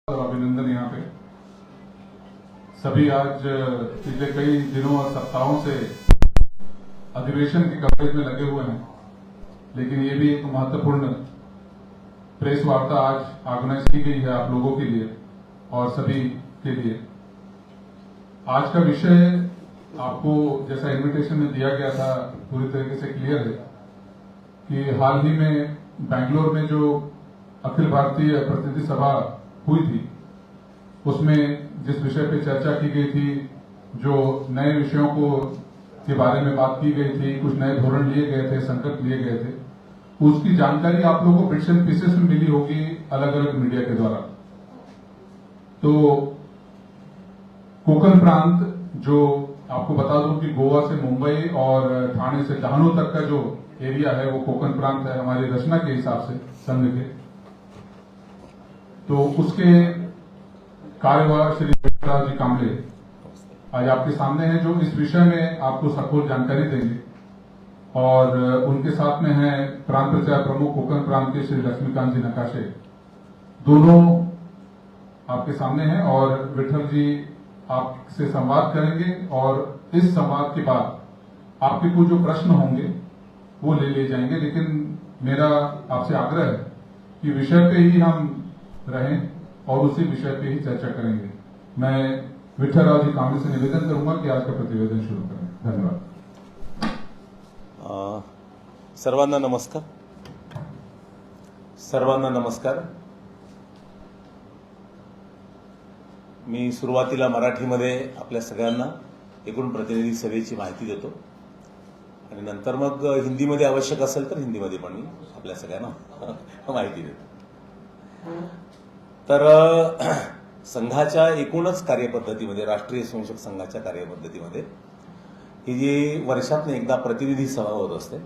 और अभिनंदन। यहाँ पे सभी आज पिछले कई दिनों और सप्ताहों से अधिवेशन की कवरेज में लगे हुए हैं, लेकिन ये भी एक महत्वपूर्ण प्रेस वार्ता आज ऑर्गेनाइज की गई है आप लोगों के लिए और सभी के लिए। आज का विषय आपको जैसा इनविटेशन में दिया गया था पूरी तरीके से क्लियर है कि हाल ही में बैंगलोर में जो अखिल भारतीय प्रतिनिधि सभा हुई थी, उसमें जिस विषय पे चर्चा की गई थी, जो नए विषयों को के बारे में बात की गई थी, कुछ नए धोरण लिए गए थे, संकल्प लिए गए थे, उसकी जानकारी आप लोगों को बिट्स एंड पीसेस में मिली होगी अलग अलग मीडिया के द्वारा। तो कोकण प्रांत, जो आपको बता दूं कि गोवा से मुंबई और ठाणे से डहाणू तक का जो एरिया है वो कोकण प्रांत है हमारी रचना के हिसाब से संघ के। तो उसके कार्यवाह श्री विठ्ठलराव जी कांबळे आज आपके सामने हैं, जो इस विषय में आपको सखोल जानकारी देंगे। और उनके साथ में हैं प्रांत प्रचार प्रमुख कोकण प्रांत के श्री लक्ष्मीकांत जी नकाशे, दोनों आपके सामने हैं और विठल जी आपसे संवाद करेंगे। और इस संवाद के बाद आपके कुछ जो प्रश्न होंगे वो ले लिए जाएंगे, लेकिन मेरा आपसे आग्रह है कि विषय पे ही हम रहें और उसी विषय पे ही चर्चा करेंगे। मैं विठ्ठलराव जी कांबळे से निवेदन करूंगा कि आज का प्रतिवेदन शुरू करें। धन्यवाद। सर्वांना नमस्कार। सर्वांना नमस्कार। मी सुरुवातीला मराठीमध्ये आपल्या सगळ्यांना एकूण प्रतिनिधी सभेची माहिती देतो आणि नंतर मग हिंदीमध्ये आवश्यक असेल तर हिंदीमध्ये पण मी आपल्या सगळ्यांना माहिती देतो। तर संघाच्या एकूणच कार्यपद्धतीमध्ये, राष्ट्रीय स्वयंसेवक संघाच्या कार्यपद्धतीमध्ये ही जी वर्षातून एकदा प्रतिनिधी सभा होत असते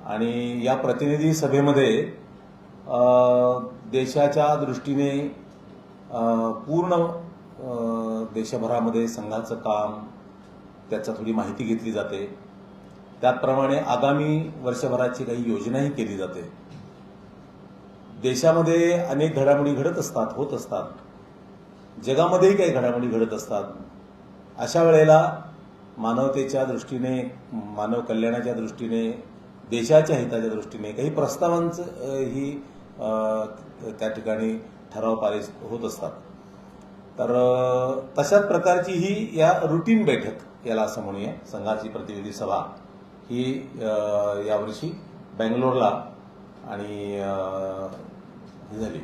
आणि या प्रतिनिधी सभेमध्ये देशाच्या दृष्टीने पूर्ण देशभरामध्ये संघाचं काम, त्याचा थोडी माहिती घेतली जाते। त्याचप्रमाणे आगामी वर्षभराची काही योजनाही केली जाते। देशामध्ये अनेक घडामोडी घडत असतात, होत असतात, जगामध्येही काही घडामोडी घडत असतात। अशा वेळेला मानवतेच्या दृष्टीने, मानव कल्याणाच्या दृष्टीने, देशाच्या हिताच्या दृष्टीने काही प्रस्तावांचं ही त्या ठिकाणी ठराव पारित होत असतात। तर तशाच प्रकारची ही या रुटीन बैठक, याला असं म्हणूया, संघाची प्रतिनिधी सभा ही यावर्षी बेंगलोरला आणि झाली।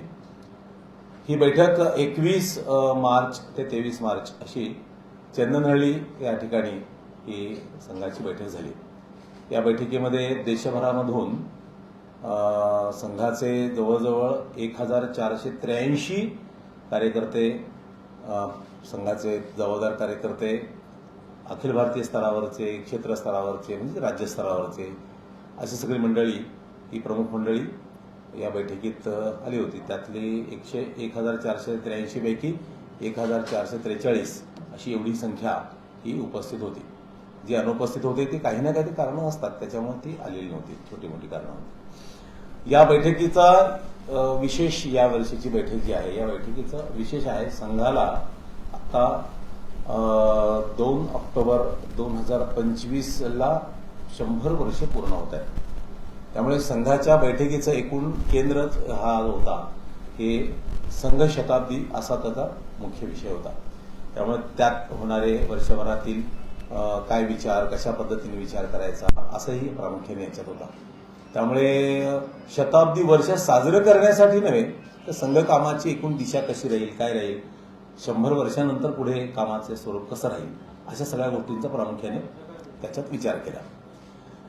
ही बैठक 21 मार्च ते 23 मार्च अशी चंदनहळ्ळी या ठिकाणी ही संघाची बैठक झाली। या बैठकीमध्ये देशभरामधून संघाचे जवळजवळ 1483 कार्यकर्ते, संघाचे जबाबदार कार्यकर्ते, अखिल भारतीय स्तरावरचे, क्षेत्र स्तरावरचे म्हणजे राज्य स्तरावरचे, अशी सगळी मंडळी, ही प्रमुख मंडळी या बैठकीत आली होती। त्यातली 1483 पैकी 1443 अशी एवढी संख्या ही उपस्थित होती। जी अनुपस्थित होते ती काही ना काही कारणं असतात, त्याच्यामुळे ती आलेली नव्हती, छोटी मोठी कारणं होती। या बैठकीचा विशेष, या वर्षीची बैठक जी आहे, या बैठकीचा विशेष आहे, संघाला आता 2 ऑक्टोबर 2025ला 100 वर्ष पूर्ण होत आहेत। त्यामुळे संघाच्या बैठकीचं एकूण केंद्रच हा होता, हे संघ शताब्दी असा त्याचा मुख्य विषय होता। त्यामुळे त्यात होणारे वर्षभरातील काय विचार, कशा पद्धतीने विचार करायचा, असंही प्रामुख्याने याच्यात होता। त्यामुळे शताब्दी वर्ष साजरं करण्यासाठी नव्हे, तर संघ कामाची एकूण दिशा कशी राहील, काय राहील, 100 वर्षानंतर पुढे कामाचे स्वरूप कसं राहील, अशा सगळ्या गोष्टींचा प्रामुख्याने त्याच्यात विचार केला।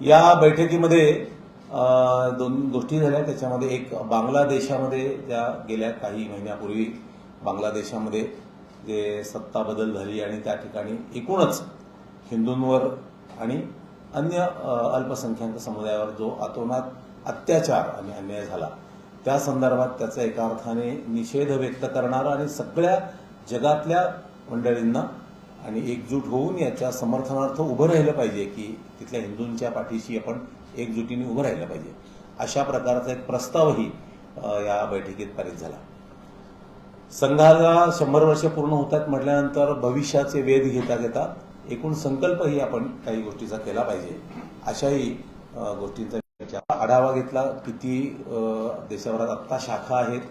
या बैठकीमध्ये 2 गोष्टी झाल्या। त्याच्यामध्ये एक, बांगलादेशामध्ये ज्या गेल्या काही महिन्यापूर्वी बांगलादेशामध्ये जे सत्ता बदल झाली आणि त्या ठिकाणी एकूणच हिंदूंवर आणि अन्य अल्पसंख्याक समुदायावर जो अतोनात अत्याचार आणि अन्याय झाला, त्या संदर्भात त्याचा एका अर्थाने निषेध व्यक्त करणारा आणि सगळ्या जगातल्या मंडळींना आणि एकजूट होऊन याच्या समर्थनार्थ उभं राहिलं पाहिजे, की तिथल्या हिंदूंच्या पाठीशी आपण एकजुटीने उभं राहिलं पाहिजे, अशा प्रकारचा एक प्रस्तावही या बैठकीत पारित झाला। संघाला 100 वर्ष पूर्ण होतात म्हटल्यानंतर भविष्याचे वेध घेता घेता एकूण संकल्पही आपण काही गोष्टीचा केला पाहिजे, अशाही गोष्टींचा आढावा घेतला. किती देशभरात आत्ता शाखा आहेत,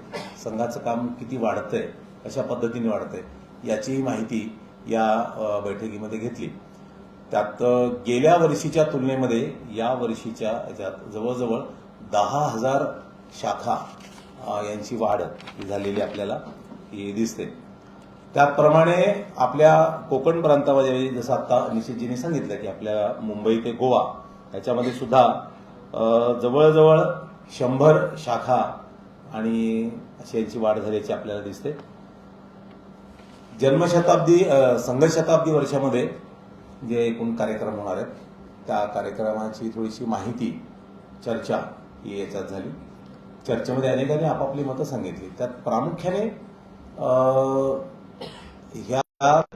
संघाचं काम किती वाढतंय, कशा पद्धतीने वाढतंय याचीही माहिती या बैठकीमध्ये घेतली. त्यात गेल्या वर्षीच्या तुलनेमध्ये या वर्षीच्या याच्यात जवळजवळ 10,000 शाखा यांची वाढ झालेली आपल्याला दिसते. त्याचप्रमाणे आपल्या कोकण प्रांतामध्ये जसं आता निश्चितजींनी सांगितलं की आपल्या मुंबई ते गोवा याच्यामध्ये सुद्धा जवळजवळ 100 शाखा आणि अशी यांची वाढ झाल्याची आपल्याला दिसते. जन्मशताब्दी संघशताब्दी वर्षामध्ये जे एकूण कार्यक्रम होणार आहेत त्या कार्यक्रमाची थोडीशी माहिती चर्चा ही याच्यात झाली. चर्चेमध्ये अनेकांनी आपापली मतं सांगितली. त्यात प्रामुख्याने ह्या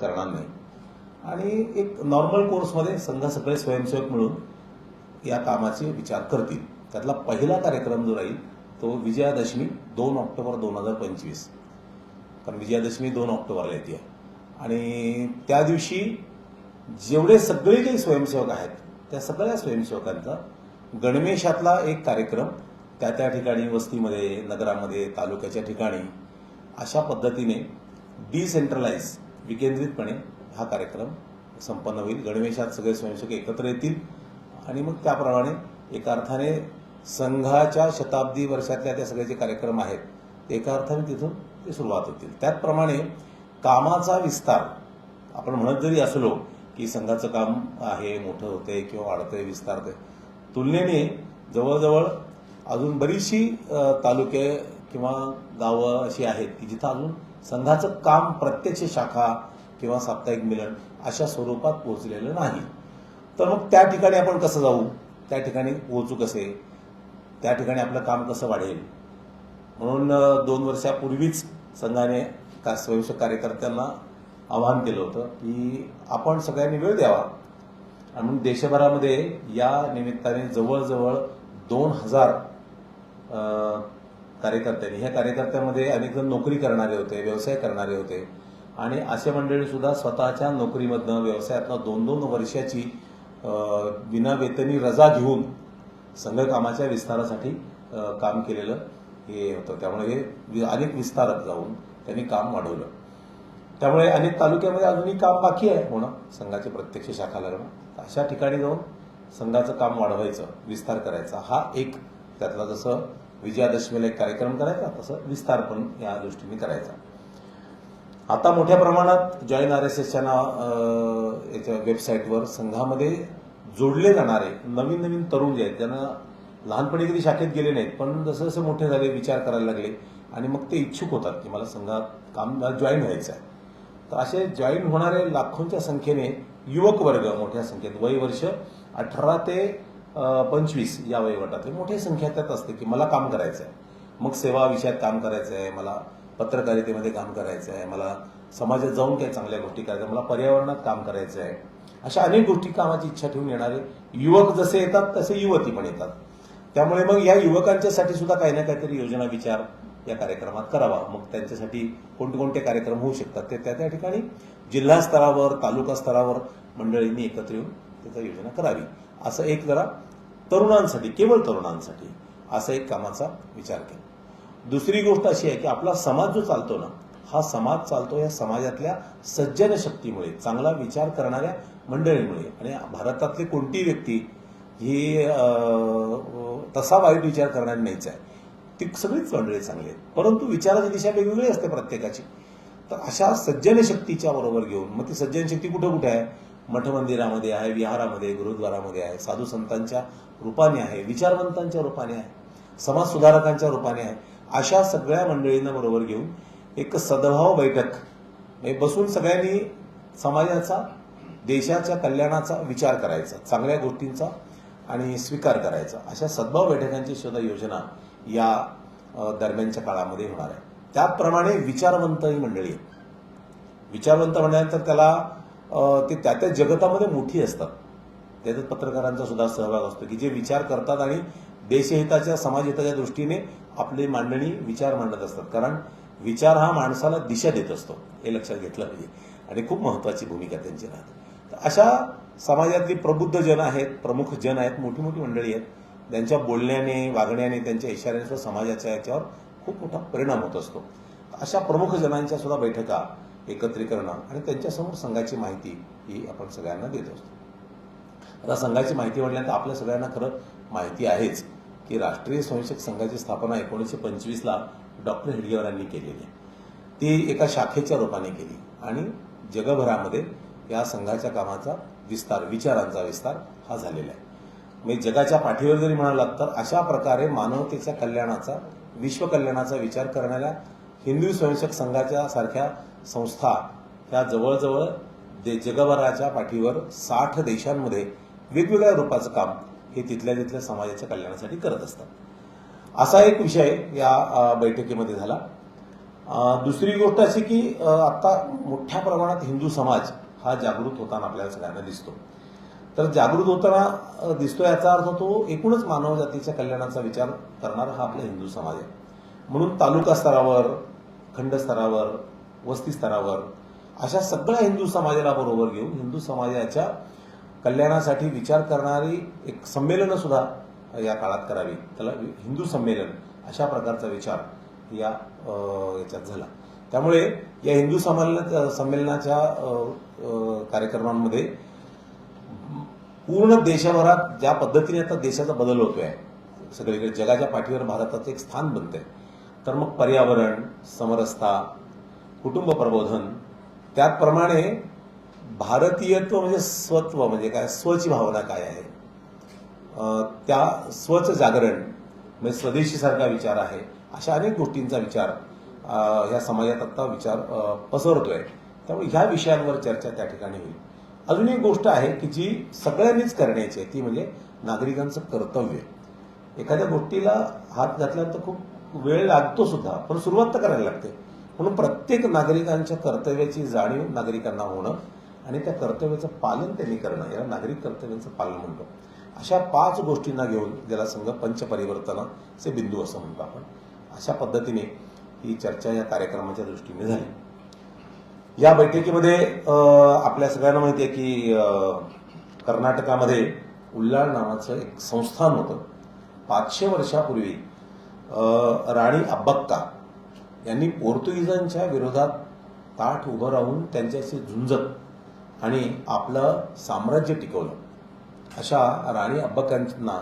करणार नाही आणि एक नॉर्मल कोर्समध्ये संघ सगळे स्वयंसेवक मिळून या कामाचे विचार करतील. त्यातला पहिला कार्यक्रम जो राहील तो विजयादशमी 2 ऑक्टोबर 2025, कारण विजयादशमी 2 ऑक्टोबरला येते आणि त्या दिवशी जेवढे सगळे काही स्वयंसेवक आहेत त्या सगळ्या स्वयंसेवकांचा गणवेशातला एक कार्यक्रम त्या त्या ठिकाणी वस्तीमध्ये, नगरामध्ये, तालुक्याच्या ठिकाणी अशा पद्धतीने डिसेंट्रलाइज विकेंद्रितपणे हा कार्यक्रम संपन्न होईल. गणवेशात सगळे स्वयंसेवक एकत्र येतील आणि मग त्याप्रमाणे एका अर्थाने संघाच्या शताब्दी वर्षातल्या त्या सगळे जे कार्यक्रम आहेत ते एका अर्थाने तिथून ते सुरुवात होतील. त्याचप्रमाणे कामाचा विस्तार आपण म्हणत जरी असलो की संघाचं काम आहे, मोठं होतंय किंवा वाढतंय, विस्तारतंय, तुलनेने जवळजवळ अजून बरीचशी तालुके किंवा गावं अशी आहेत की जिथं अजून संघाचं काम प्रत्यक्ष शाखा किंवा साप्ताहिक मिलन अशा स्वरूपात पोहोचलेलं नाही. तर मग त्या ठिकाणी आपण कसं जाऊ, त्या ठिकाणी पोहोचू कसे, त्या ठिकाणी आपलं काम कसं वाढेल, म्हणून 2 वर्षापूर्वीच संघाने स्वयंसेवक कार्यकर्त्यांना आवाहन केलं होतं की आपण सगळ्यांनी वेळ द्यावा. आणि म्हणून देशभरामध्ये या निमित्ताने जवळजवळ 2,000 कार्यकर्त्यांनी, ह्या कार्यकर्त्यांमध्ये अनेक जण नोकरी करणारे होते, व्यवसाय करणारे होते आणि असे मंडळी सुद्धा स्वतःच्या नोकरीमधनं, व्यवसायातनं 2-2 वर्षाची विनावेतनी रजा घेऊन संघ कामाच्या विस्तारासाठी काम केलेलं हे होतं. त्यामुळे हे अनेक विस्तारक जाऊन त्यांनी काम वाढवलं. त्यामुळे अनेक तालुक्यामध्ये अजूनही काम बाकी आहे होणं, संघाची प्रत्यक्ष शाखा लागणं. अशा ठिकाणी जाऊन संघाचं काम वाढवायचं, विस्तार करायचा, हा एक त्यातला जसं विजयादशमीला एक कार्यक्रम करायचा तसं विस्तार पण या दृष्टीने करायचा. आता मोठ्या प्रमाणात जॉईन RSSच्या याच्या वेबसाईटवर संघामध्ये जोडले जाणारे नवीन नवीन तरुण जे आहेत, त्यांना लहानपणी कधी शाखेत गेले नाहीत पण जसं जसं मोठे झाले, विचार करायला लागले आणि मग ते इच्छुक होतात की मला संघात काम जॉईन व्हायचं आहे. तर असे जॉईन होणारे लाखोंच्या संख्येने युवक वर्ग मोठ्या संख्येत, वय वर्ष 18 ते 25 या वयोगटातली मोठी संख्या त्यात असते की मला काम करायचं आहे. मग सेवा विषयात काम करायचं आहे, मला पत्रकारितेमध्ये काम करायचं आहे, मला समाजात जाऊन काही चांगल्या गोष्टी करायच्या, मला पर्यावरणात काम करायचं आहे. अशा अनेक गोष्टी कामाची इच्छा ठेवून येणारे युवक जसे येतात तसे युवती पण येतात. त्यामुळे मग या युवकांच्यासाठी सुद्धा काही ना काहीतरी योजना विचार या कार्यक्रमात करावा. मग त्यांच्यासाठी कोणते कार्यक्रम होऊ शकतात ते त्या त्या ठिकाणी जिल्हा स्तरावर, तालुका स्तरावर मंडळींनी एकत्र येऊन त्याचा योजना करावी. असं एक जरा तरुणांसाठी, केवळ तरुणांसाठी असं एक कामाचा विचार केला. दुसरी गोष्ट अशी आहे की आपला समाज जो चालतो ना, हा समाज चालतो या समाजातल्या सज्जन शक्तीमुळे, चांगला विचार करणाऱ्या मंडळींमुळे. आणि भारतातली कोणती व्यक्ती ही तसा वाईट विचार करणारी नाहीच आहे, ती सगळीच मंडळी चांगली आहेत, परंतु विचाराची दिशा वेगवेगळी असते प्रत्येकाची. तर अशा सज्जन शक्तीच्या बरोबर घेऊन, मग ती सज्जन शक्ती कुठं कुठे आहे, मठ मंदिरामध्ये आहे, विहारामध्ये, गुरुद्वारामध्ये आहे, साधू संतांच्या रूपाने आहे, विचारवंतांच्या रूपाने आहे, समाज सुधारकांच्या रूपाने आहे. अशा सगळ्या मंडळींना बरोबर घेऊन एक सद्भाव बैठक बसून सगळ्यांनी समाजाचा, देशाच्या कल्याणाचा विचार करायचा, चांगल्या गोष्टींचा आणि स्वीकार करायचा. अशा सद्भाव बैठकांची सुद्धा योजना या दरम्यानच्या काळामध्ये होणार आहे. त्याचप्रमाणे विचारवंत ही मंडळी आहे. विचारवंत म्हटल्यानंतर त्याला ते त्या त्या जगतामध्ये मोठी असतात. त्याच्यात पत्रकारांचा सुद्धा सहभाग असतो की जे विचार करतात आणि देशहिताच्या, समाजहिताच्या दृष्टीने आपली मांडणी, विचार मांडत असतात. कारण विचार हा माणसाला दिशा देत असतो, हे लक्षात घेतलं पाहिजे आणि खूप महत्वाची भूमिका त्यांची राहते. तर अशा समाजातली प्रबुद्ध जन आहेत, प्रमुख जन आहेत, मोठी मोठी मंडळी आहेत, त्यांच्या बोलण्याने, वागण्याने, त्यांच्या इशाऱ्याने समाजाच्या याच्यावर खूप मोठा परिणाम होत असतो. अशा प्रमुख जनांच्या सुद्धा बैठका एकत्रीकरणं आणि त्यांच्यासमोर संघाची माहिती ही आपण सगळ्यांना देत असतो. आता संघाची माहिती म्हटल्यानंतर आपल्या सगळ्यांना खरं माहिती आहेच की राष्ट्रीय स्वयंसेवक संघाची स्थापना 1925ला डॉक्टर हेडगेवारांनी केलेली आहे. ती एका शाखेच्या रूपाने केली आणि जगभरामध्ये या संघाच्या कामाचा विस्तार, विचारांचा विस्तार हा झालेला आहे. म्हणजे जगाच्या पाठीवर जरी म्हणालात तर अशा प्रकारे मानवतेच्या कल्याणाचा, विश्व कल्याणाचा विचार करणाऱ्या हिंदू स्वयंसेवक संघाच्या सारख्या संस्था ह्या जवळजवळ जगभराच्या पाठीवर 60 देशांमध्ये वेगवेगळ्या रूपाचं काम हे तिथल्या समाजाच्या कल्याणासाठी करत असतात. असा एक विषय या बैठकीमध्ये झाला. दुसरी गोष्ट अशी की आता मोठ्या प्रमाणात हिंदू समाज हा जागृत होताना आपल्याला सगळ्यांना दिसतो. तर जागृत होताना दिसतो याचा अर्थ तो एकूणच मानव जातीच्या कल्याणाचा विचार करणारा हा आपला हिंदू समाज आहे. म्हणून तालुका स्तरावर, खंड स्तरावर, वस्ती स्तरावर अशा सगळ्या हिंदू समाजाला बरोबर घेऊन हिंदू समाजाच्या कल्याणासाठी विचार करणारी एक संमेलनं सुद्धा या काळात करावी, त्याला हिंदू संमेलन अशा प्रकारचा विचार याच्यात झाला. त्यामुळे या हिंदू संमेलनाच्या कार्यक्रमांमध्ये पूर्ण देशभरात ज्या पद्धतीने आता देशाचा बदल होतोय, सगळीकडे जगाच्या पाठीवर भारताचं एक स्थान बनतंय, तर मग पर्यावरण, समरसता, कुटुंब प्रबोधन, त्याचप्रमाणे भारतीयत्व म्हणजे स्वत्व म्हणजे काय, स्वची भावना काय आहे, त्या स्वचं जागरण म्हणजे स्वदेशीसारखा विचार आहे, अशा अनेक गोष्टींचा विचार ह्या समाजात आता विचार पसरतोय. त्यामुळे ह्या विषयांवर चर्चा त्या ठिकाणी होईल. अजून एक गोष्ट आहे की जी सगळ्यांनीच करण्याची आहे, ती म्हणजे नागरिकांचं कर्तव्य. एखाद्या गोष्टीला हात घातल्यानंतर खूप वेळ लागतो सुद्धा, पण सुरुवात तर करायला लागते. म्हणून प्रत्येक नागरिकांच्या कर्तव्याची जाणीव नागरिकांना होणं आणि त्या कर्तव्याचं पालन त्यांनी करणं, याला नागरिक कर्तव्याचं पालन म्हणतो. अशा 5 गोष्टींना घेऊन ज्याला संघ पंचपरिवर्तनाचे बिंदू असं म्हणतो आपण, अशा पद्धतीने ही चर्चा या कार्यक्रमाच्या दृष्टीने झाली. या बैठकीमध्ये आपल्या सगळ्यांना माहिती आहे की कर्नाटकामध्ये उल्लाळ नावाचं एक संस्थान होतं. 500 वर्षापूर्वी राणी अब्बक्का यांनी पोर्तुगीजांच्या विरोधात ताठ उभं राहून त्यांच्याशी झुंजत आणि आपलं साम्राज्य टिकवलं. अशा राणी अब्बक्कांना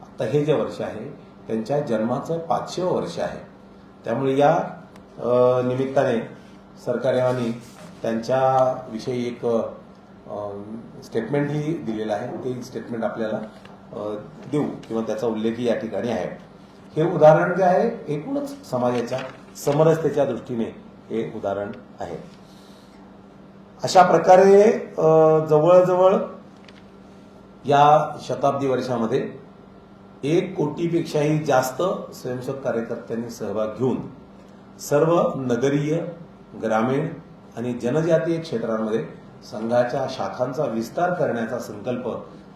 आता हे जे वर्ष आहे त्यांच्या जन्माचं 500वं वर्ष आहे. त्यामुळे या निमित्ताने सरकाराने त्यांच्याविषयी एक स्टेटमेंटही दिलेलं आहे. ते स्टेटमेंट आपल्याला देऊ किंवा त्याचा उल्लेखही या ठिकाणी आहे. हे उदाहरण जे आहे एकूणच समाजाच्या समरसतेच्या दृष्टीने हे उदाहरण आहे. अशा प्रकारे जवळजवळ या शताब्दी वर्षामध्ये 1 कोटीपेक्षाही जास्त स्वयंसेवक कार्यकर्त्यांनी सहभाग घेऊन सर्व नगरीय, ग्रामीण आणि जनजातीय क्षेत्रांमध्ये संघाच्या शाखांचा विस्तार करण्याचा संकल्प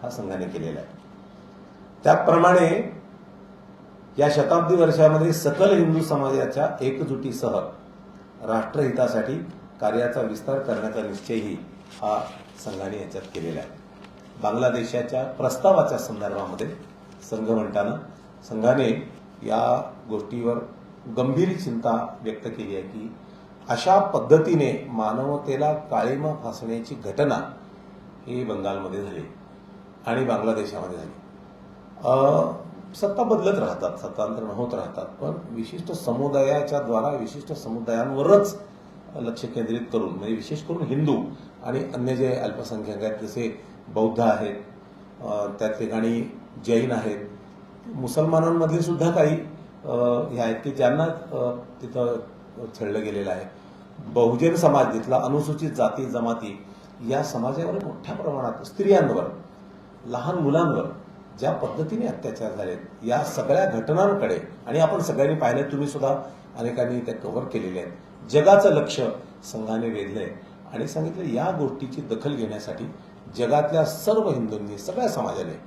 हा संघाने केलेला आहे. त्याचप्रमाणे या शताब्दी वर्षामध्ये सकल हिंदू समाजाच्या एकजुटीसह राष्ट्रहितासाठी कार्याचा विस्तार करण्याचा निश्चयही हा संघाने याच्यात केलेला आहे. बांगलादेशाच्या प्रस्तावाच्या संदर्भामध्ये संघ म्हणताना संघाने या गोष्टीवर गंभीर चिंता व्यक्त केली आहे की अशा पद्धतीने मानवतेला काळीमा फासण्याची घटना ही बंगालमध्ये झाली आणि बांगलादेशामध्ये झाली. सत्ता बदलत राहतात, सत्तांतरण होत राहतात, पण विशिष्ट समुदायाच्या द्वारा विशिष्ट समुदायांवरच लक्ष केंद्रित करून, म्हणजे विशेष करून हिंदू आणि अन्य जे अल्पसंख्याक आहेत जसे बौद्ध आहेत, त्या ठिकाणी जैन आहेत, मुसलमानांमधले सुद्धा काही हे आहेत की ज्यांना तिथं छळलं गेलेलं आहे. बहुजन समाज जिथला अनुसूचित जाती जमाती या समाजावर मोठ्या प्रमाणात स्त्रियांवर, लहान मुलांवर ज्या पद्धतीने अत्याचार झालेत, या सगळ्या घटनांकडे आणि आपण सगळ्यांनी पाहिलं, तुम्ही सुद्धा अनेकांनी त्या कव्हर केलेल्या आहेत. जगाचं लक्ष संघाने वेधलंय आणि सांगितलं या गोष्टीची दखल घेण्यासाठी जगातल्या सर्व हिंदूंनी, सगळ्या समाजाने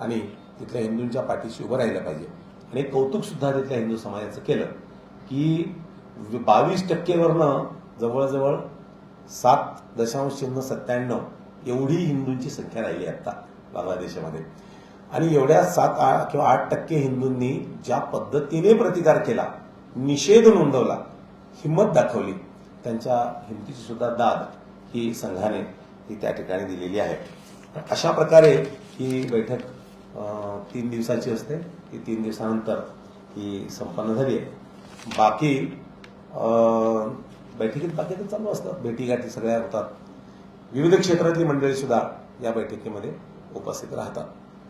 आणि तिथल्या हिंदूंच्या पाठीशी उभं राहिलं पाहिजे. आणि कौतुक सुद्धा तिथल्या हिंदू समाजाचं केलं की 22% जवळजवळ 7.97 एवढी हिंदूंची संख्या राहिली आता बांगलादेशामध्ये. आणि एवढ्या 7 किंवा 8% हिंदूंनी ज्या पद्धतीने प्रतिकार केला, निषेध नोंदवला, हिंमत दाखवली, त्यांच्या हिमतीची सुद्धा दाद ही संघाने ही त्या ठिकाणी दिलेली आहे. अशा प्रकारे ही बैठक 3 दिवसाची असते. ती 3 दिवसानंतर ही संपन्न झाली आहे. बाकी बैठकीत बाकी तर चालू असतं, भेटीगाठी सगळ्या होतात. विविध क्षेत्रातली मंडळी सुद्धा या बैठकीमध्ये उपस्थित राहतात.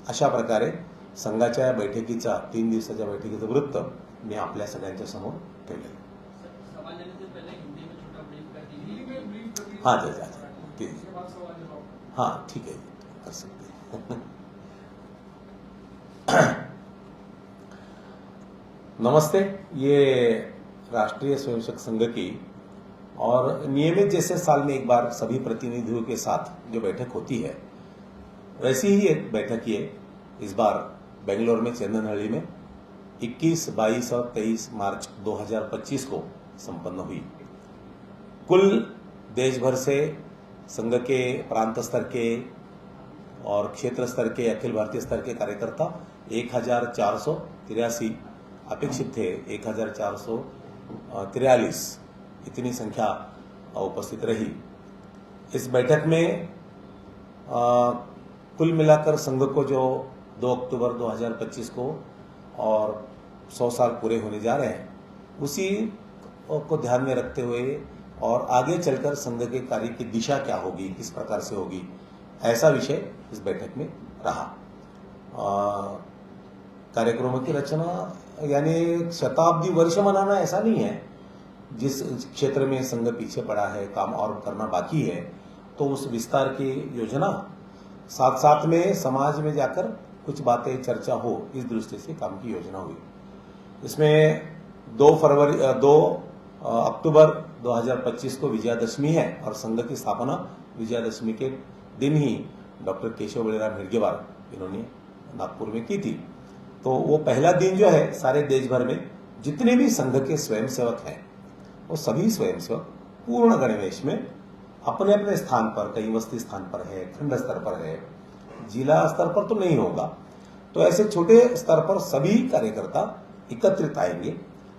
अशा प्रकारे संघाच्या बैठकीचा 3 दिवसाच्या बैठकीचं वृत्त मी आपल्या सगळ्यांच्या समोर ठेवले. हाँ हाँ ठीक है, कर सकते हैं. नमस्ते. ये राष्ट्रीय स्वयंसेवक संघ की और नियमित जैसे साल में एक बार सभी प्रतिनिधियों के साथ जो बैठक होती है, वैसी ही एक बैठक ये इस बार बेंगलोर में चंदनहल्ली में 21, 22 और 23 मार्च 2025 को संपन्न हुई. कुल देश भर से संघ के प्रांत स्तर के और क्षेत्र स्तर के, अखिल भारतीय स्तर के कार्यकर्ता 1483 अपेक्षित थे. 1443 इतनी संख्या उपस्थित रही. इस बैठक में कुल मिलाकर संघ को जो 2 अक्टूबर 2025 को और 100 साल पूरे होने जा रहे हैं, उसी को ध्यान में रखते हुए और आगे चलकर संघ के कार्य की दिशा क्या होगी, किस प्रकार से होगी, ऐसा विषय इस बैठक में रहा. कार्यक्रमों की रचना यानी शताब्दी वर्ष मनाना ऐसा नहीं है. जिस क्षेत्र में संघ पीछे पड़ा है, काम और करना बाकी है, तो उस विस्तार की योजना, साथ साथ में समाज में जाकर कुछ बातें चर्चा हो, इस दृष्टि से काम की योजना हुई. इसमें 2 अक्टूबर 2025 को विजयादशमी है और संघ की स्थापना विजयादशमी के दिन ही डॉक्टर केशव बलिराम हेडगेवार इन्होंने नागपुर में की थी. तो वो पहला दिन जो है, सारे देश भर में जितने भी संघ के स्वयंसेवक हैं, वो सभी स्वयंसेवक पूर्ण गणवेश में अपने अपने स्थान पर, कहीं वस्ती स्थान पर है, खंड स्तर पर है, जिला स्तर पर तो नहीं होगा, तो ऐसे छोटे स्तर पर सभी कार्यकर्ता एकत्रित आएंगे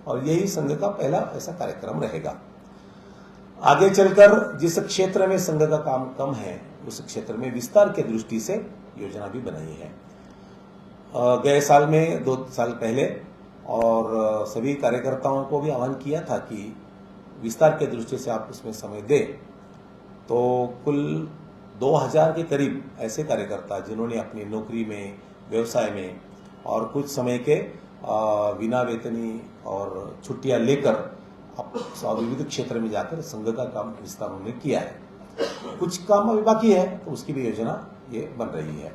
और यही संघ का पहला ऐसा कार्यक्रम रहेगा. आगे चलकर जिस क्षेत्र में संघ का काम कम है, उस क्षेत्र में विस्तार के दृष्टि से योजना भी बनाई है. गए साल में 2 साल पहले और सभी कार्यकर्ताओं को भी आह्वान किया था कि विस्तार के दृष्टि से आप उसमें समय दें. तो कुल 2000 के करीब ऐसे कार्यकर्ता जिन्होंने अपनी नौकरी में, व्यवसाय में और कुछ समय के बिना वेतनी और छुट्टियां लेकर विविध क्षेत्र में जाकर संघ का काम विस्तार उन्होंने किया है. कुछ काम अभी बाकी है, तो उसकी भी योजना ये बन रही है.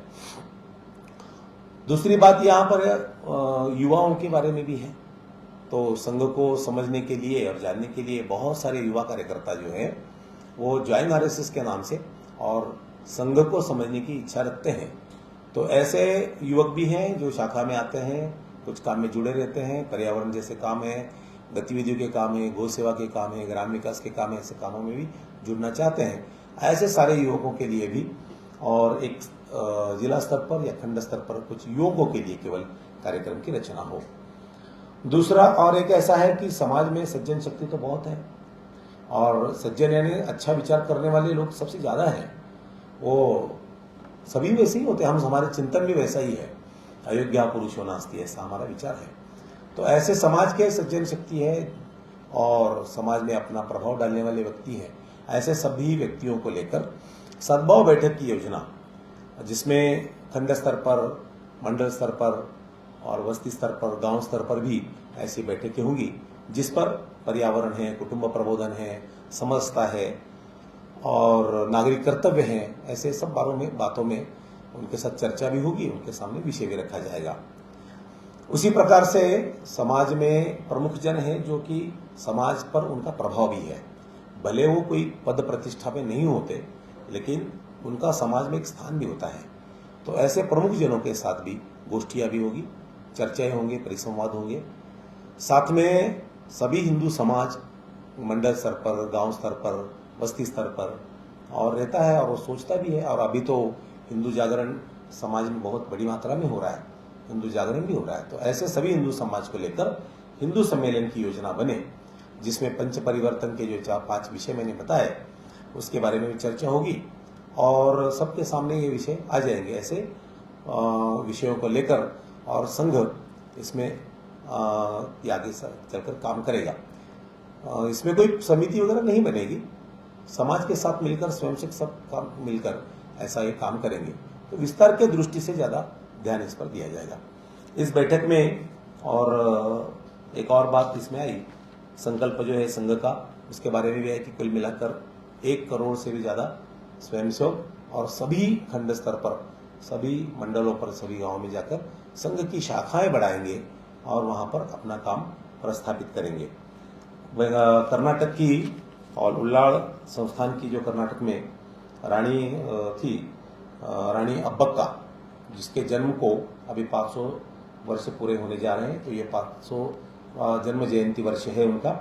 दूसरी बात यहाँ पर युवाओं के बारे में भी है. तो संघ को समझने के लिए और जानने के लिए बहुत सारे युवा कार्यकर्ता जो हैं, वो ज्वाइन आरएसएस के नाम से और संघ को समझने की इच्छा रखते हैं. तो ऐसे युवक भी हैं जो शाखा में आते हैं, कुछ काम में जुड़े रहते हैं, पर्यावरण जैसे काम है, गतिविधियों के काम है, गौ सेवा के काम है, ग्राम विकास के काम है, ऐसे कामों में भी जुड़ना चाहते हैं. ऐसे सारे युवकों के लिए भी और एक जिला स्तर पर या खंड स्तर पर कुछ युवकों के लिए केवल कार्यक्रम की रचना हो. दूसरा और एक ऐसा है कि समाज में सज्जन शक्ति तो बहुत है और सज्जन यानी अच्छा विचार करने वाले लोग सबसे ज्यादा हैं. वो सभी वैसे ही होते हैं, हमारे चिंतन भी वैसा ही है. अयोग्या पुरुषो नास्ति, ऐसा हमारा विचार है. तो ऐसे समाज के सज्जन शक्ति है और समाज में अपना प्रभाव डालने वाले व्यक्ति हैं. ऐसे सभी व्यक्तियों को लेकर सद्भाव बैठक की योजना, जिसमें खंड स्तर पर, मंडल स्तर पर और बस्ती स्तर पर, गांव स्तर पर भी ऐसी बैठकें होंगी, जिस पर पर्यावरण है, कुटुंब प्रबोधन है, समझता है और नागरिक कर्तव्य हैं. ऐसे सब बातों में उनके साथ चर्चा भी होगी, उनके सामने विषय भी रखा जाएगा. उसी प्रकार से समाज में प्रमुख जन हैं जो कि समाज पर उनका प्रभाव भी है. भले वो कोई पद प्रतिष्ठा में नहीं होते, लेकिन उनका समाज में एक स्थान भी होता है. तो ऐसे प्रमुख जनों के साथ भी गोष्ठियां भी होगी, चर्चाएं होंगे, परिसंवाद होंगे. साथ में सभी हिंदू समाज मंडल स्तर पर, गांव स्तर पर, बस्ती स्तर पर और रहता है और वो सोचता भी है। और अभी तो हिंदू जागरण समाज में बहुत बड़ी मात्रा में हो रहा है, हिंदू जागरण भी हो रहा है। तो ऐसे सभी हिंदू समाज को लेकर हिंदू सम्मेलन की योजना बने, जिसमें पंच परिवर्तन के जो 4-5 विषय मैंने बताए उसके बारे में भी चर्चा होगी और सबके सामने ये विषय आ जाएंगे। ऐसे विषयों को लेकर और संघ इसमें आगे चलकर काम करेगा। इसमें कोई समिति वगैरह नहीं बनेगी, समाज के साथ मिलकर स्वयंसेवक सब काम मिलकर ऐसा ये काम करेंगे। तो विस्तार के दृष्टि से ज्यादा ध्यान इस पर दिया जाएगा इस बैठक में। और एक और बात इसमें आई, संकल्प जो है संघ का, उसके बारे में भी है कि कुल मिलाकर 1 करोड़ से भी ज्यादा स्वयंसेवक और सभी खंड स्तर पर, सभी मंडलों पर, सभी गांवों में जाकर संघ की शाखाएं बढ़ाएंगे और वहां पर अपना काम प्रस्थापित करेंगे। कर्नाटक की और उल्लाड़ संस्थान की जो कर्नाटक में रानी थी, रानी अब्बक्का, जिसके जन्म को अभी 500 वर्ष पूरे होने जा रहे हैं, तो ये 500 जन्म जयंती वर्ष है उनका।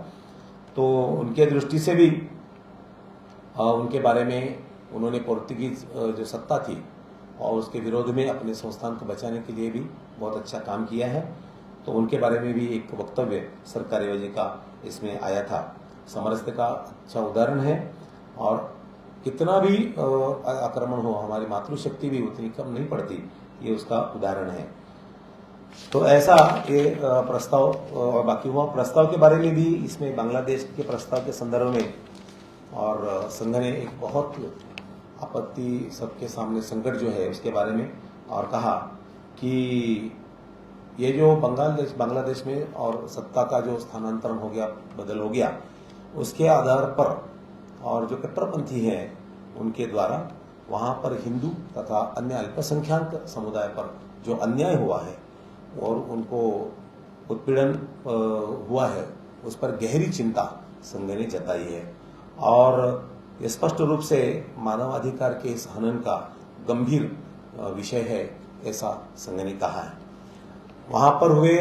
तो उनके दृष्टि से भी उनके बारे में उन्होंने पोर्तुगीज जो सत्ता थी और उसके विरोध में अपने संस्थान को बचाने के लिए भी बहुत अच्छा काम किया है। तो उनके बारे में भी एक वक्तव्य सरकारी वजह का इसमें आया था। सामरस्य का अच्छा उदाहरण है और कितना भी आक्रमण हो, हमारी मातृशक्ति भी उतनी कम नहीं पड़ती, ये उसका उदाहरण है। तो ऐसा ये प्रस्ताव, बाकी हुआ प्रस्ताव के बारे में भी इसमें बांग्लादेश के प्रस्ताव के संदर्भ में और संघ ने एक बहुत आपत्ति सबके सामने संकट जो है उसके बारे में और कहा कि ये जो बांग्लादेश में और सत्ता का जो स्थानांतरण हो गया, बदल हो गया, उसके आधार पर और जो कट्टरपंथी हैं उनके द्वारा वहां पर हिंदू तथा अन्य अल्पसंख्यक समुदाय पर जो अन्याय हुआ है और उनको उत्पीड़न हुआ है, उस पर गहरी चिंता संघ ने जताई है और स्पष्ट रूप से मानवाधिकार के इस हनन का गंभीर विषय है, ऐसा संघ ने कहा है। वहां पर हुए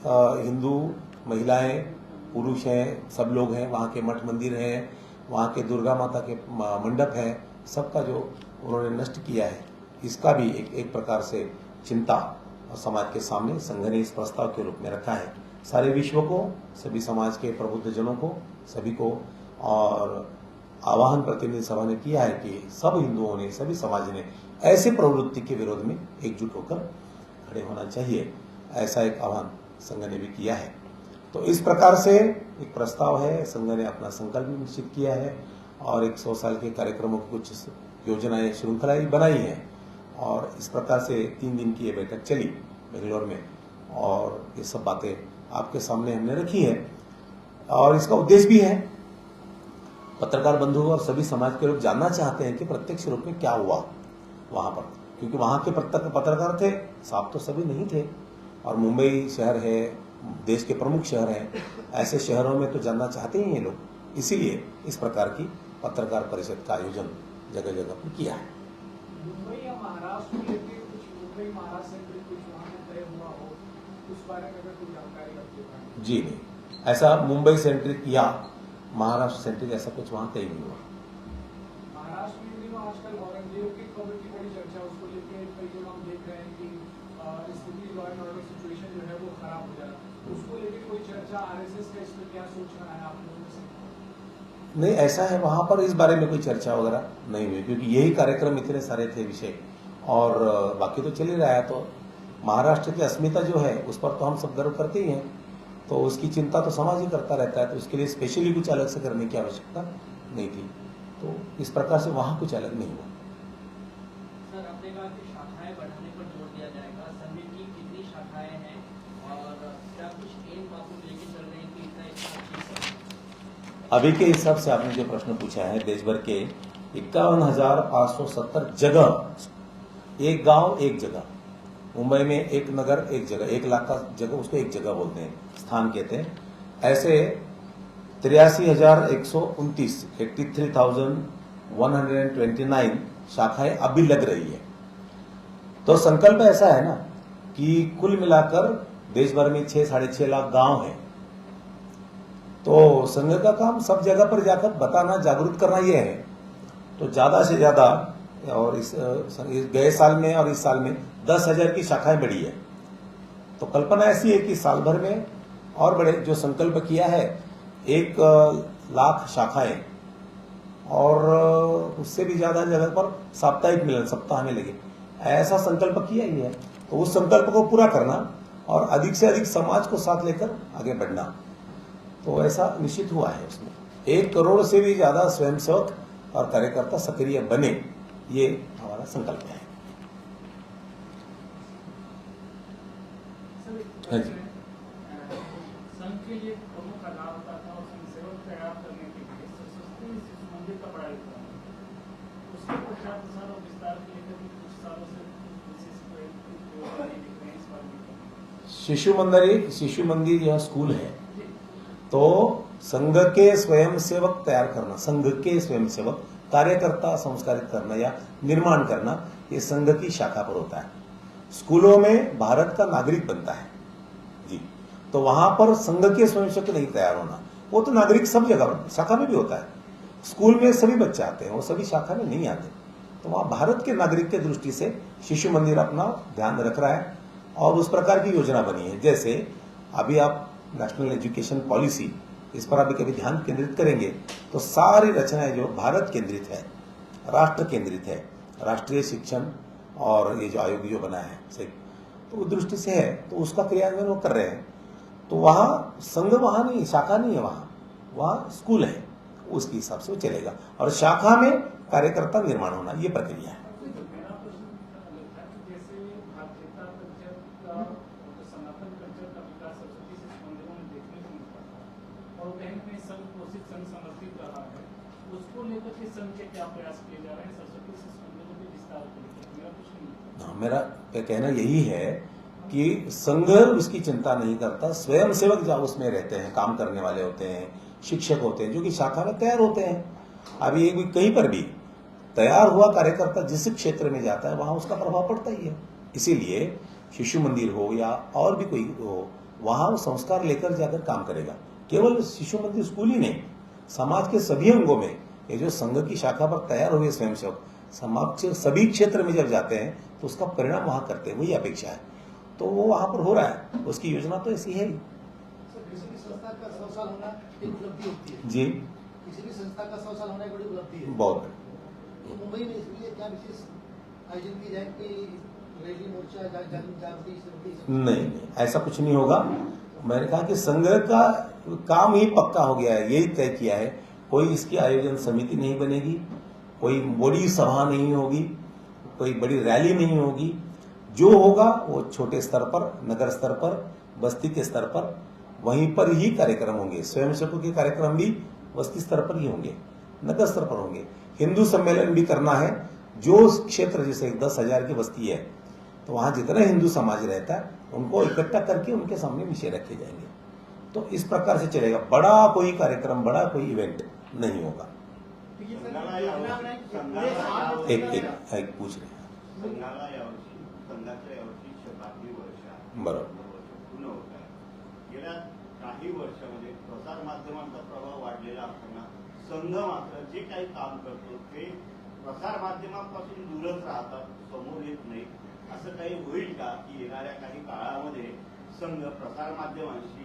हिंदू महिलाएं, पुरुष हैं, सब लोग हैं, वहां के मठ मंदिर हैं, वहां के दुर्गा माता के मंडप हैं, सबका जो उन्होंने नष्ट किया है, इसका भी एक प्रकार से चिंता समाज के सामने संघ ने इस प्रस्ताव के रूप में रखा है। सारे विश्व को, सभी समाज के प्रबुद्ध जनों को, सभी को और आवाहन प्रतिनिधि सभा ने किया है कि सब हिंदुओं ने, सभी समाज ने ऐसे प्रवृत्ति के विरोध में एकजुट होकर खड़े होना चाहिए, ऐसा एक आह्वान संघ ने भी किया है। तो इस प्रकार से एक प्रस्ताव है, संघ ने अपना संकल्प निश्चित किया है और 100 साल के कार्यक्रमों की कुछ योजनाएं, श्रृंखलाएं बनाई हैं और इस प्रकार से 3 दिन की ये बैठक चली बेंगलोर में और ये सब बातें आपके सामने हमने रखी है। और इसका उद्देश्य भी है, पत्रकार बंधु और सभी समाज के लोग जानना चाहते हैं कि प्रत्यक्ष रूप में क्या हुआ वहां पर, क्योंकि वहां के पत्रकार थे, साफ तो सभी नहीं थे और मुंबई शहर है, देश के प्रमुख शहर है, ऐसे शहरों में तो जानना चाहते ही हैं लोग। इसीलिए इस प्रकार की पत्रकार परिषद का आयोजन जगह जगह पर किया है। मुंबई या महाराष्ट्र को लेकर कुछ, मुंबई महाराष्ट्र से कुछ वहां में तय हुआ हो, उस बारे में अगर कोई जानकारी आपके पास? जी नहीं, ऐसा मुंबई सेंट्रिक या महाराष्ट्र सेंट्रिक ऐसा कुछ वहां तय नहीं हुआ। महाराष्ट्र में भी आजकल औरंगजेब की खबर की बड़ी चर्चा, उसको लेकर कई लोग हम देख रहे हैं कि स्थिति, लॉ एंड ऑर्डर सिचुएशन जो है वो खराब हो जा रहा है, उसको लेकर कोई चर्चा, आरएसएस का इसमें क्या सोच रहा है आप लोगों से? नहीं, ऐसा है, वहां पर इस बारे में कोई चर्चा वगैरह नहीं हुई, क्योंकि यही कार्यक्रम इतने सारे थे विषय और बाकी तो चल ही रहा है। तो महाराष्ट्र की अस्मिता जो है उस पर तो हम सब गर्व करते ही हैं, तो उसकी चिंता तो समाज ही करता रहता है, तो उसके लिए स्पेशली कुछ अलग से करने की आवश्यकता नहीं थी। तो इस प्रकार से वहां कुछ अलग नहीं हुआ। सर, आपने कहा कि शाखाएं बढ़ाने पर जोर दिया जाएगा, संघ की कितनी शाखाएं हैं और क्या कुछ एम बातों को लेकर चल रहे हैं कि इतना? अभी के हिसाब से आपने जो प्रश्न पूछा है, देश भर के 51,570 जगह, एक गांव एक जगह, मुंबई में एक नगर एक जगह, 1 लाख का जगह, उसको एक जगह बोलते हैं, स्थान कहते हैं। ऐसे 83,129 83,129 शाखाएं अभी लग रही है। तो संकल्प ऐसा है ना कि कुल मिलाकर देश भर में 6-6.5 लाख गांव हैं तो संघ का काम सब जगह पर जाकर बताना, जागरूक करना ये है। तो ज्यादा से ज्यादा और इस गए साल में और इस साल में 10,000 की शाखाएं बढ़ी है। तो कल्पना ऐसी है कि साल भर में और बड़े, जो संकल्प किया है 1,00,000 शाखाएं और उससे भी ज्यादा जगह पर साप्ताहिक मिलन सप्ताह में लगे, ऐसा संकल्प किया ही है। तो उस संकल्प को पूरा करना और अधिक से अधिक समाज को साथ लेकर आगे बढ़ना, तो ऐसा निश्चित हुआ है। उसमें 1 करोड़ से भी ज्यादा स्वयंसेवक और कार्यकर्ता सक्रिय बने, ये हमारा संकल्प है। हाँ जी। संघ के लिए प्रमुख आधार होता था और स्वयंसेवक तैयार करने के लिए सरस्वती शिशु मंदिर का पढ़ाई होता है। उसके प्रचार प्रसार और विस्तार के लिए भी कुछ सालों से विशेष प्रयोग दिख रहे हैं। इस बार भी शिशु मंदिर यह स्कूल है, तो संघ के स्वयंसेवक तैयार करना, संघ के स्वयंसेवक कार्यकर्ता संस्कारित करना या निर्माण करना, ये संघ की शाखा पर होता है। स्कूलों में भारत का नागरिक बनता है जी, तो वहां पर संघ के स्वयंसेवक नहीं तैयार होना, वो तो नागरिक सब जगह पर शाखा में भी होता है। स्कूल में सभी बच्चे आते हैं, वो सभी शाखा में नहीं आते। तो वहां भारत के नागरिक के दृष्टि से शिशु मंदिर अपना ध्यान रख रहा है और उस प्रकार की योजना बनी है। जैसे अभी आप नेशनल एजुकेशन पॉलिसी, इस पर अभी कभी ध्यान केंद्रित करेंगे तो सारी रचनाएं जो भारत केंद्रित है, राष्ट्र केंद्रित है, राष्ट्रीय शिक्षण और ये जो आयोग जो बना है सही, तो उस दृष्टि से है, तो उसका क्रियान्वयन वो कर रहे हैं। तो वहां संघ वहां नहीं, शाखा नहीं है, वहां स्कूल है, उसके हिसाब से वो चलेगा और शाखा में कार्यकर्ता निर्माण होना, ये प्रक्रिया है। मेरा प्रश्न था कि जैसे भारतीयता कल्चर का और सनातन कल्चर का विकास सरस्वती शिशु मंदिरों में देखने को मिलता था और कहीं में संघ पोषित, संघ समर्थित रहा है, उसको लेकर के संघ के क्या प्रयास किए जा रहे हैं सरस्वती शिशु मंदिरों के विस्तार को लेकर? मेरा प्रश्न नहीं। मेरा कहना यही है कि संघ उसकी चिंता नहीं करता, स्वयंसेवक जहाँ उसमें रहते हैं, काम करने वाले होते हैं, शिक्षक होते हैं, जो कि शाखा में तैयार होते हैं। अभी कहीं पर भी तैयार हुआ कार्यकर्ता जिस क्षेत्र में जाता है वहां उसका प्रभाव पड़ता ही है। इसीलिए शिशु मंदिर हो या और भी कोई हो, वहां वो संस्कार लेकर जाकर काम करेगा। केवल शिशु मंदिर स्कूल ही नहीं, समाज के सभी अंगों में ये जो संघ की शाखा पर तैयार हुए स्वयंसेवक समाज के सभी क्षेत्र में जब जाते हैं तो उसका परिणाम वहां करते हैं, वही अपेक्षा है। तो वो वहां पर हो रहा है, उसकी योजना तो ऐसी है ही। किसी भी संस्था का 100 साल होना एक उपलब्धि होती है जी, किसी भी संस्था का 100 साल होना एक बड़ी उपलब्धि है। बहुत। तो मुंबई में इसलिए क्या विशेष आयोजन की जाए कि रैली, मोर्चा, जागृति? नहीं, ऐसा कुछ नहीं होगा। मैंने कहा कि संघ का काम ही पक्का हो गया है, यही तय किया है। कोई इसकी आयोजन समिति नहीं बनेगी, कोई बड़ी सभा नहीं होगी, कोई बड़ी रैली नहीं होगी। जो होगा वो छोटे स्तर पर, नगर स्तर पर, बस्ती के स्तर पर, वहीं पर ही कार्यक्रम होंगे। स्वयंसेवकों के कार्यक्रम भी बस्ती स्तर पर ही होंगे, नगर स्तर पर होंगे। हिंदू सम्मेलन भी करना है, जो क्षेत्र जैसे 10,000 की बस्ती है तो वहां जितना हिंदू समाज रहता है उनको इकट्ठा करके उनके सामने विषय रखे जाएंगे। तो इस प्रकार से चलेगा, बड़ा कोई कार्यक्रम, बड़ा कोई इवेंट नहीं होगा। एक पूछ रहे हैं बरोबर। पूर्ण होत आहे। गेल्या काही वर्षामध्ये प्रसार माध्यमांचा प्रभाव वाढलेला असताना संघ मात्र जे काही काम करतो ते प्रसार माध्यमांपासून दूरच राहतात, समोर येत नाही। असं काही होईल का की येणाऱ्या काही काळामध्ये संघ प्रसार माध्यमांशी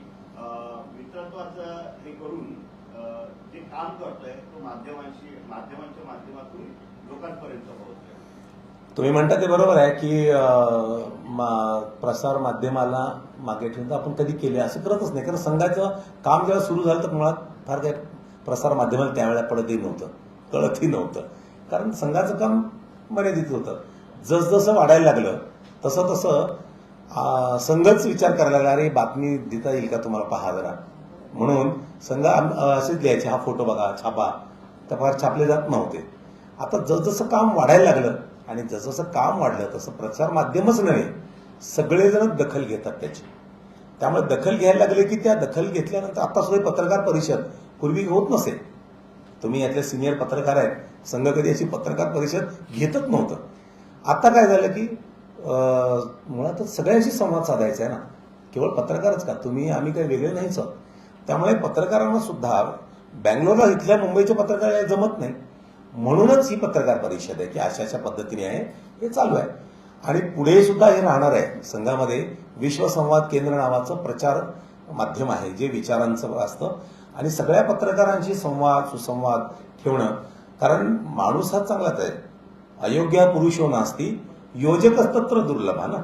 मित्रत्वाचं हे करून जे काम करतोय तो माध्यमांच्या माध्यमातून लोकांपर्यंत पोहोचतोय? तुम्ही म्हणता ते बरोबर आहे की प्रसार माध्यमाला मागे ठेवून आपण कधी केले असं करतच नाही, कारण संघाचं काम जेव्हा सुरू झालं तर मुळात फार काही प्रसार माध्यमाला त्यावेळेला पडतही नव्हतं, कळतही नव्हतं, कारण संघाचं काम मर्यादित होतं. जसजसं वाढायला लागलं तसं तसं संघच विचार करायला लागला, अरे बातमी देता येईल का तुम्हाला, पहा जरा. म्हणून संघ असेच लिहायचे, हा फोटो बघा, छापा, तर फार छापले जात नव्हते. आता जसजसं काम वाढायला लागलं आणि जसजसं काम वाढलं तसं प्रसार माध्यमच नव्हे, सगळेजण दखल घेतात त्याची. त्यामुळे दखल घ्यायला लागले की त्या दखल घेतल्यानंतर आता सुद्धा पत्रकार परिषद पूर्वी होत नसे. तुम्ही यातले सिनियर पत्रकार आहेत, संघ कधी अशी पत्रकार परिषद घेतच नव्हतं. आता काय झालं की मुळातच सगळ्यांशी संवाद साधायचा आहे ना, केवळ पत्रकारच का, तुम्ही आम्ही काही वेगळे नाहीच आहोत. त्यामुळे पत्रकारांना सुद्धा बँगलोरला इथल्या मुंबईच्या पत्रकारांना जमत नाही, म्हणूनच ही पत्रकार परिषद आहे की अशा पद्धतीने आहे, हे चालू आहे आणि पुढे सुद्धा हे राहणार आहे. संघामध्ये विश्वसंवाद केंद्र नावाचं प्रचार माध्यम आहे जे विचारांचं असतं आणि सगळ्या पत्रकारांशी सुसंवाद ठेवणं, कारण माणूस हा चांगलाच आहे. अयोग्य पुरुषो नास्ती योजकच तत्र दुर्लभ ना.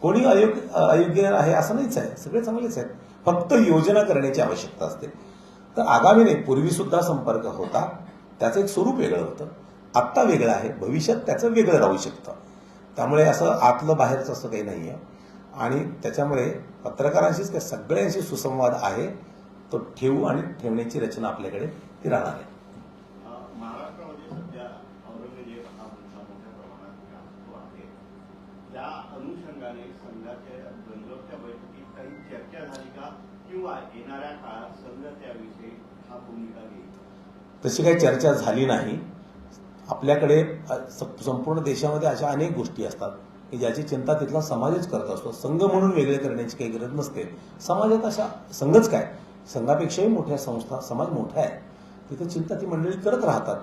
कोणी अयोग्य आहे असं नाहीच आहे, सगळे चांगलेच आहेत, फक्त योजना करण्याची आवश्यकता असते. तर आगामी नाही, पूर्वी सुद्धा संपर्क होता, त्याचं एक स्वरूप वेगळं होतं, आत्ता वेगळं आहे, भविष्यात त्याचं वेगळं राहू शकतं. त्यामुळे असं आतलं बाहेरचं असं काही नाही आहे आणि त्याच्यामुळे पत्रकारांशीच काय सगळ्यांशी सुसंवाद आहे, तो ठेवू आणि ठेवण्याची रचना आपल्याकडे ती राहणार आहे. महाराष्ट्रामध्ये सध्या औरंगजेब हा मुद्दा मोठ्या प्रमाणात गाजतो आहे. या अनुषंगाने संघाच्या बेंगलोरच्या बैठकीत काही चर्चा झाली का किंवा येणाऱ्या काळात संघ त्याविषयी हा भूमिका घेईल? तशी काही चर्चा झाली नाही. आपल्याकडे संपूर्ण देशामध्ये अशा अनेक गोष्टी असतात की ज्याची चिंता तिथला समाजच करत असतो. संघ म्हणून वेगळे करण्याची काही गरज नसते. समाजात अशा संघच काय, संघापेक्षाही मोठ्या संस्था, समाज मोठा आहे, तिथे चिंता ती मंडळी करत राहतात.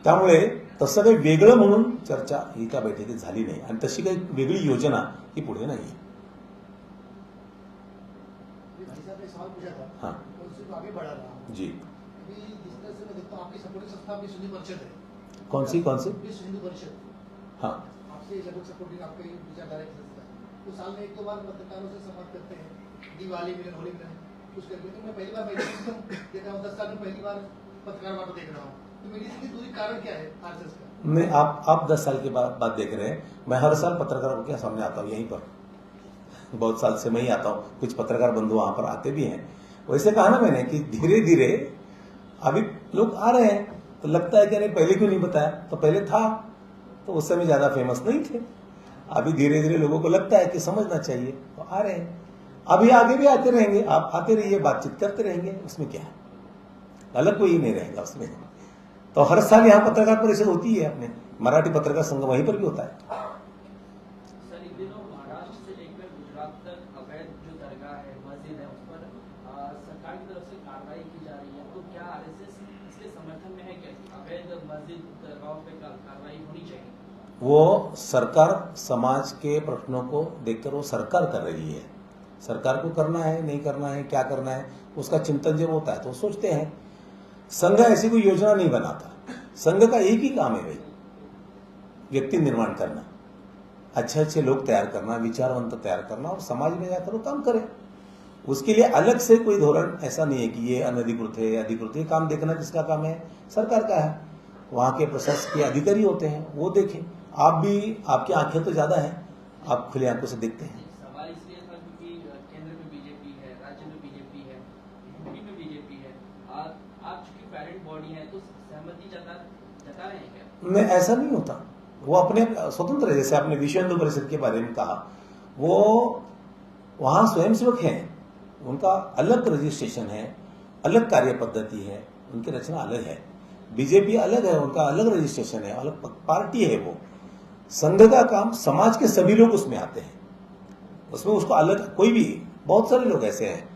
त्यामुळे तसं काही वेगळं म्हणून चर्चा ही त्या बैठकीत झाली नाही आणि तशी काही वेगळी योजना ही पुढे नाही. भाई साहब ने सवाल पूछा था, हाँ तो उससे तो आगे बढ़ा रहा जी. अभी जिस तरह से मैं देखता हूँ आपकी सपोर्टिंग संस्था विश्व हिंदू परिषद है, कौन सी विश्व हिंदू परिषद, हाँ आपसे लगभग सपोर्टिंग आपके विचारधारा की संस्था है. तो साल में 1-2 बार पत्रकारों से संवाद करते हैं, दिवाली मिलन, होली मिलन कुछ करके. तो मैं पहली बार देख रहा हूँ, 10 साल में पहली बार पत्रकार वार्ता देख रहा हूँ. तो मीडिया से दूरी कारण क्या है आरएसएस का? नहीं, आप 10 साल के बाद देख रहे हैं. मैं हर साल पत्रकारों के सामने आता हूँ, यहीं पर बहुत साल से मैं ही आता हूँ, कुछ पत्रकार बंधु वहां पर आते भी हैं. वैसे कहा ना मैंने कि धीरे धीरे अभी लोग आ रहे हैं, तो लगता है कि अरे पहले क्यों नहीं बताया, तो पहले था तो उस समय ज्यादा फेमस नहीं थे. अभी धीरे धीरे लोगों को लगता है कि समझना चाहिए, तो आ रहे हैं. अभी आगे भी आते रहेंगे, आप आते रहिए, बातचीत करते रहेंगे, उसमें क्या है, अलग कोई नहीं रहेगा उसमें. तो हर साल यहाँ पत्रकार परिषद होती है, अपने मराठी पत्रकार संघ वहीं पर भी होता है. सर, इन दिनों महाराष्ट्र से लेकर गुजरात तक अवैध जो दरगाह है, मस्जिद है, उस पर सरकार की तरफ से कार्रवाई की जा रही है. तो क्या आरएसएस इसके समर्थन में है क्या कि अवैध मस्जिद दरगाहों पे कार्रवाई होनी चाहिए? वो सरकार समाज के प्रश्नों को देखकर वो सरकार कर रही है. सरकार को करना है, नहीं करना है, क्या करना है, उसका चिंतन जब होता है तो सोचते हैं. संघ ऐसी कोई योजना नहीं बनाता. संघ का एक ही काम है भाई, व्यक्ति निर्माण करना, अच्छे अच्छे लोग तैयार करना, विचारवंत तैयार करना और समाज में जाकर वो काम करे. उसके लिए अलग से कोई धोरण ऐसा नहीं है कि ये अनधिकृत है या अधिकृत है. काम देखना किसका काम है, सरकार का है. वहां के प्रशासकीय अधिकारी होते हैं, वो देखें. आप भी, आपकी आंखें तो ज्यादा है, आप खुली आंखों से देखते हैं. सवाल इसलिए था क्योंकि केंद्र में बीजेपी है, राज्य में बीजेपी है, यूपी में बीजेपी है. आप चूंकि पेरेंट बॉडी है तो सहमति जता रहे हैं क्या? नहीं, ऐसा नहीं होता. वो अपने स्वतंत्र है. जैसे आपने विश्व हिंदू परिषद के बारे में कहा, वो वहां स्वयंसेवक हैं, उनका अलग रजिस्ट्रेशन है, अलग कार्य पद्धति है, उनकी रचना अलग है. बीजेपी अलग है, उनका अलग रजिस्ट्रेशन है, अलग पार्टी है. वो संघ का काम, समाज के सभी लोग उसमें आते हैं, उसमें उसको अलग कोई भी, बहुत सारे लोग ऐसे हैं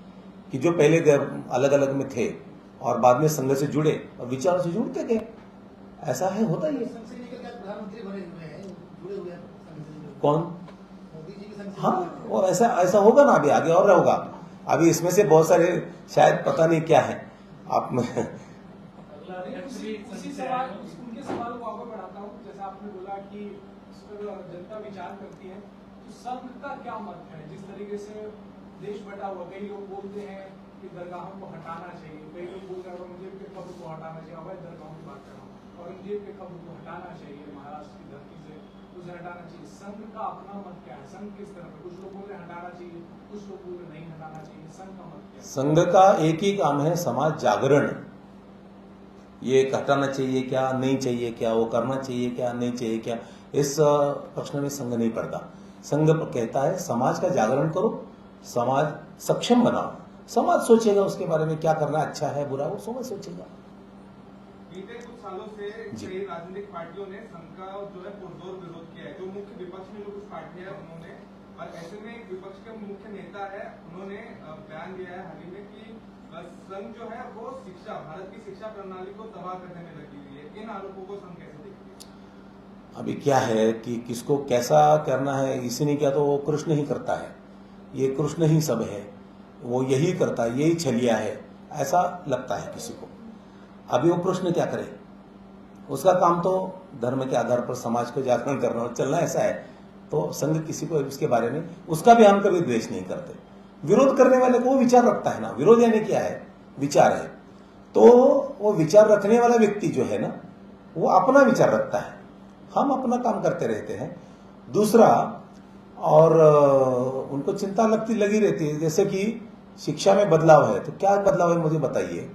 कि जो पहले अलग अलग में थे और बाद में संघ से जुड़े और विचारों से जुड़ते गए. ऐसा है, होता ही है. संघ से निकल कर प्रधानमंत्री बने हुए हैं, जुड़े हुए हैं संघ से जुड़े हुए. कौन? मोदी जी के संघ से हाँ, जुड़े हुए हैं. और ऐसा होगा ना, अभी आगे और होगा. अभी इसमें से बहुत सारे शायद पता नहीं क्या है. आप उसी सवाल उनके सवाल को आगे बढ़ाता हूँ. जैसा आपने बोला कि इस पर जनता विचार करती है, तो संघ का क्या मत है? जिस तरीके से देश बटा हुआ, कई लोग बोलते हैं कि दरगाहों को हटाना चाहिए, कई लोग बोल रहे हैं औरंगजेब के कब्र को हटाना चाहिए. अवैध दरगाहों की बात कर रहा हूँ, औरंगजेब के कब्र को हटाना चाहिए, महाराष्ट्र की धरती से उसे हटाना चाहिए. संघ का अपना मत क्या है? संघ किस तरफ है? कुछ लोग बोल रहे हैं हटाना चाहिए, कुछ लोग बोल रहे नहीं हटाना चाहिए. संघ का मत क्या है? संघ का एक ही काम है, समाज जागरण. ये हटाना चाहिए क्या, नहीं चाहिए क्या, वो करना चाहिए क्या, नहीं चाहिए क्या, इस प्रश्न में संघ नहीं पड़ता. संघ कहता है समाज का जागरण करो, समाज सक्षम बनाओ. समाज सोचेगा उसके बारे में क्या करना अच्छा है बुरा, वो समाज सोचेगा. बीते कुछ सालों से कई राजनीतिक पार्टियों ने संघ का जो है पुरजोर विरोध किया है. जो मुख्य विपक्ष में जो कुछ पार्टियां है उन्होंने, और ऐसे में एक विपक्ष के मुख्य नेता है, उन्होंने बयान दिया है हाल ही में कि संघ जो है वो शिक्षा, भारत की शिक्षा प्रणाली को तबाह करने में लगी हुई है, इन आरोपों को संघ कैसे देखती है? अभी क्या है कि किसको कैसा करना है, इसी ने क्या तो वो कृष्ण ही करता है, ये कृष्ण ही सब है, वो यही करता है, यही छलिया है, ऐसा लगता है किसी को। अभी वो कृष्ण क्या करे, उसका काम तो धर्म के आधार पर समाज को जागरण करना और चलना ऐसा है। तो संघ किसी को इसके बारे में, उसका भी हम कभी द्वेष नहीं करते। विरोध करने वाले को वो विचार रखता है ना, विरोध यानी क्या है, विचार है। तो वो विचार रखने वाला व्यक्ति जो है ना, वो अपना विचार रखता है, हम अपना काम करते रहते हैं। दूसरा, और उनको चिंता लगी रहती है, जैसे कि शिक्षा में बदलाव है, तो क्या बदलाव है मुझे बताइए।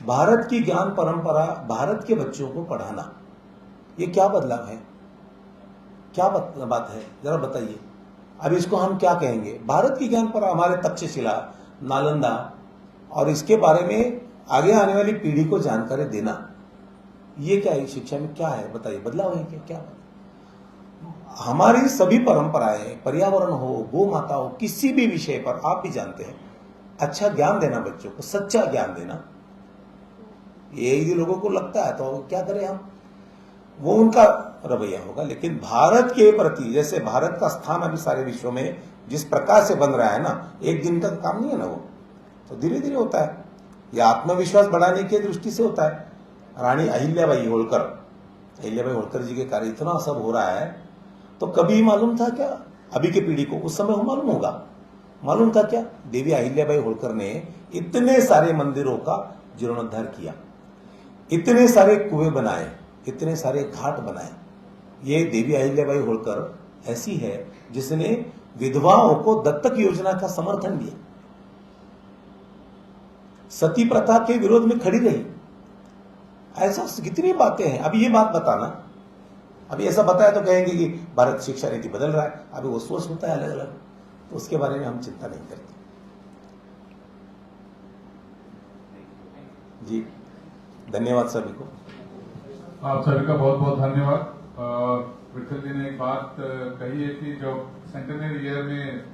भारत की ज्ञान परंपरा, भारत के बच्चों को पढ़ाना, ये क्या बदलाव है, क्या बात है, जरा बताइए। अब इसको हम क्या कहेंगे, भारत की ज्ञान परंपरा, हमारे तक्षशिला, नालंदा और इसके बारे में आगे आने वाली पीढ़ी को जानकारी देना, ये क्या है, शिक्षा में क्या है बताइए, बदलाव है क्या? हमारी सभी परंपराएं, पर्यावरण हो, गौ माता हो, किसी भी विषय पर आप भी जानते हैं, अच्छा ज्ञान देना बच्चों को, सच्चा ज्ञान देना, ये यदि लोगों को लगता है तो क्या करें हम, वो उनका रवैया होगा। लेकिन भारत के प्रति, जैसे भारत का स्थान अभी सारे विश्व में जिस प्रकार से बन रहा है ना, एक दिन का काम नहीं है ना, वो तो धीरे धीरे होता है। यह आत्मविश्वास बढ़ाने की दृष्टि से होता है। रानी अहिल्याबाई होलकर जी के कार्य इतना सब हो रहा है, तो कभी मालूम था क्या अभी की पीढ़ी को, उस समय मालूम होगा, मालूम था क्या देवी अहिल्याबाई होलकर ने इतने सारे मंदिरों का जीर्णोद्धार किया, इतने सारे कुएं बनाए, इतने सारे घाट बनाए। ये देवी अहिल्याबाई होलकर ऐसी है जिसने विधवाओं को दत्तक योजना का समर्थन दिया, सती प्रथा के विरोध में खड़ी रही। ऐसा कितनी बातें हैं। अभी ये बात बताना, अभी ऐसा बताया तो कहेंगे कि भारत शिक्षा नीति बदल रहा है, अभी वो सोच होता है अलग अलग, तो उसके बारे में हम चिंता नहीं करते। जी धन्यवाद सभी को। आप सभी का बहुत बहुत धन्यवाद। विठल जी ने एक बात कही है कि जो सेंटेनरी ईयर में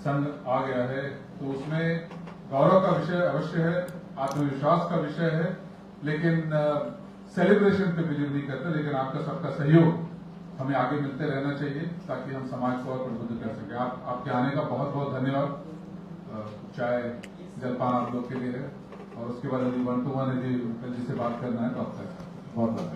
संघ आ गया है, तो उसमें गौरव का विषय अवश्य है, आत्मविश्वास का विषय है, लेकिन सेलिब्रेशन पे बिलीव नहीं करते। लेकिन आपका सबका सहयोग हमें आगे मिलते रहना चाहिए ताकि हम समाज को और प्रबुद्ध कर सकें। आपके आने का बहुत बहुत धन्यवाद। चाय जलपान आप लोग के लिए है, और उसके बाद यदि 1-to-1 यदि विठल जी से बात करना है तो आपका बहुत बहुत